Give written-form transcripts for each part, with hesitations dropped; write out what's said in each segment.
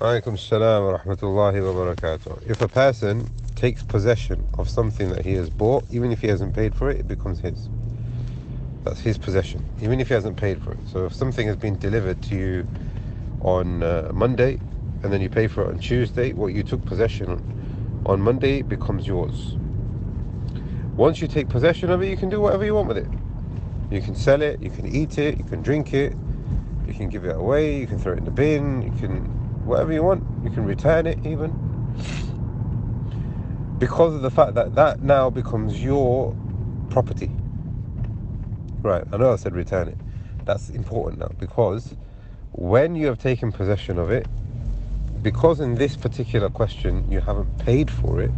Alaikum salam wa rahmatullahi wa barakatuh. If a person takes possession of something that he has bought, even if he hasn't paid for it, it becomes his. That's his possession, even if he hasn't paid for it. So if something has been delivered to you on Monday, and then you pay for it on Tuesday, what you took possession on Monday becomes yours. Once you take possession of it, you can do whatever you want with it. You can sell it, you can eat it, you can drink it, you can give it away, you can throw it in the bin, you can whatever you want, you can return it even, because of the fact that that now becomes your property. Right, I know I said return it. That's important now, because when you have taken possession of it, because in this particular question you haven't paid for it,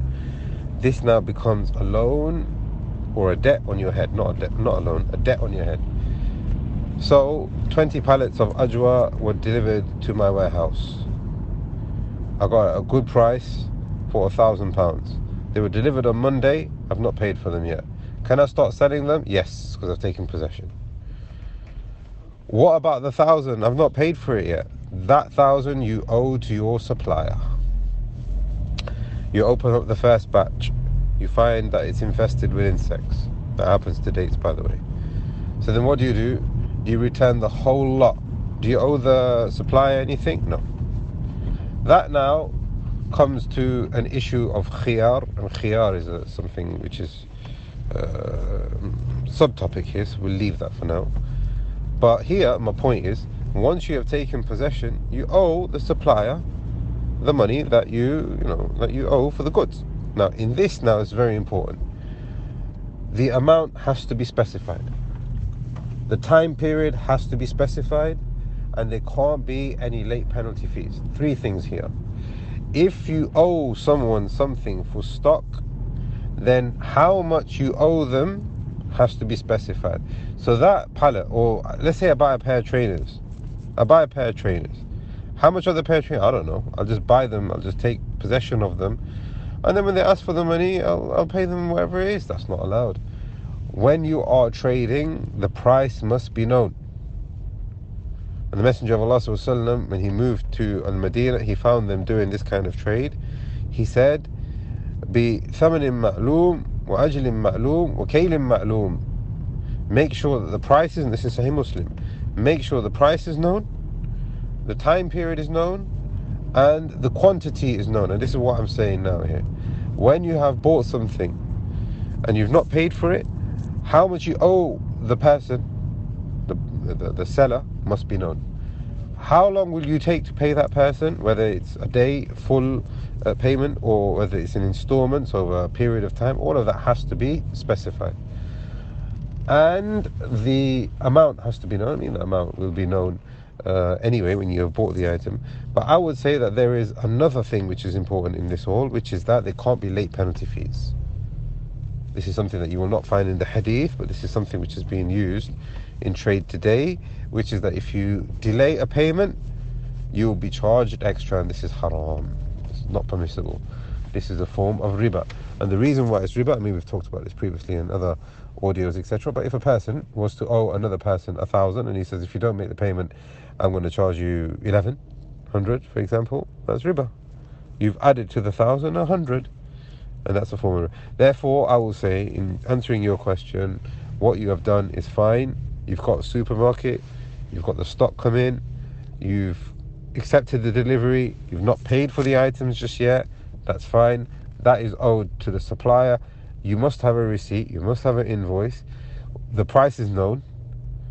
this now becomes a loan or a debt on your head. Not a loan, a debt on your head. So 20 pallets of ajwa were delivered to my warehouse. I got a good price for £1,000. They were delivered on Monday. I've not paid for them yet. Can I start selling them? Yes, because I've taken possession. What about the 1,000? I've not paid for it yet. That 1,000 you owe to your supplier. You open up the first batch. You find that it's infested with insects. That happens to dates, by the way. So then what do? Do you return the whole lot? Do you owe the supplier anything? No. That now comes to an issue of khiyar, and khiyar is something which is subtopic here, so we'll leave that for now. But here, my point is, once you have taken possession, you owe the supplier the money that you owe for the goods. Now, in this now is very important. The amount has to be specified. The time period has to be specified, and there can't be any late penalty fees. 3 things here. If you owe someone something for stock, then how much you owe them has to be specified. So that pallet, or let's say I buy a pair of trainers. How much are the pair of trainers? I don't know. I'll just buy them. I'll just take possession of them. And then when they ask for the money, I'll pay them whatever it is. That's not allowed. When you are trading, the price must be known. And the Messenger of Allah ﷺ, when he moved to Al-Madinah, he found them doing this kind of trade. He said, بِثَمَنٍ مَعْلُومٍ وَأَجْلٍ مَعْلُومٍ وَكَيْلٍ مَعْلُومٍ. Make sure that the price is, and this is Sahih Muslim, make sure the price is known, the time period is known, and the quantity is known. And this is what I'm saying now here. When you have bought something and you've not paid for it, how much you owe the person, the seller, must be known. How long will you take to pay that person, whether it's a day full payment or whether it's in installments over a period of time, all of that has to be specified. And the amount has to be known. I mean, the amount will be known anyway when you have bought the item. But I would say that there is another thing which is important in this all, which is that there can't be late penalty fees. This is something that you will not find in the hadith, but this is something which is being used in trade today, which is that if you delay a payment, you will be charged extra, and this is haram. It's not permissible. This is a form of riba. And the reason why it's riba, I mean, we've talked about this previously in other audios, etc. But if a person was to owe another person 1,000, and he says, if you don't make the payment, I'm going to charge you 1,100, for example, that's riba. You've added to the 1,000 100. And that's a form of riba. Therefore, I will say, in answering your question, what you have done is fine. You've got a supermarket, you've got the stock come in, you've accepted the delivery, you've not paid for the items just yet, that's fine. That is owed to the supplier. You must have a receipt, you must have an invoice. The price is known.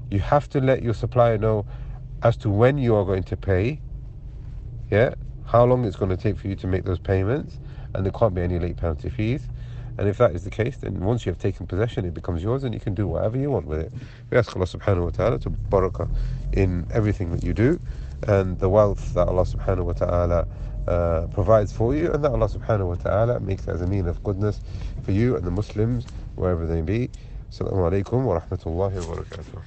You have to let your supplier know as to when you are going to pay, how long it's going to take for you to make those payments, and there can't be any late penalty fees. And if that is the case, then once you have taken possession, it becomes yours, and you can do whatever you want with it. We ask Allah subhanahu wa ta'ala to barakah in everything that you do, and the wealth that Allah subhanahu wa ta'ala provides for you, and that Allah subhanahu wa ta'ala makes as a mean of goodness for you and the Muslims, wherever they be. Assalamu alaikum wa rahmatullahi wa barakatuh.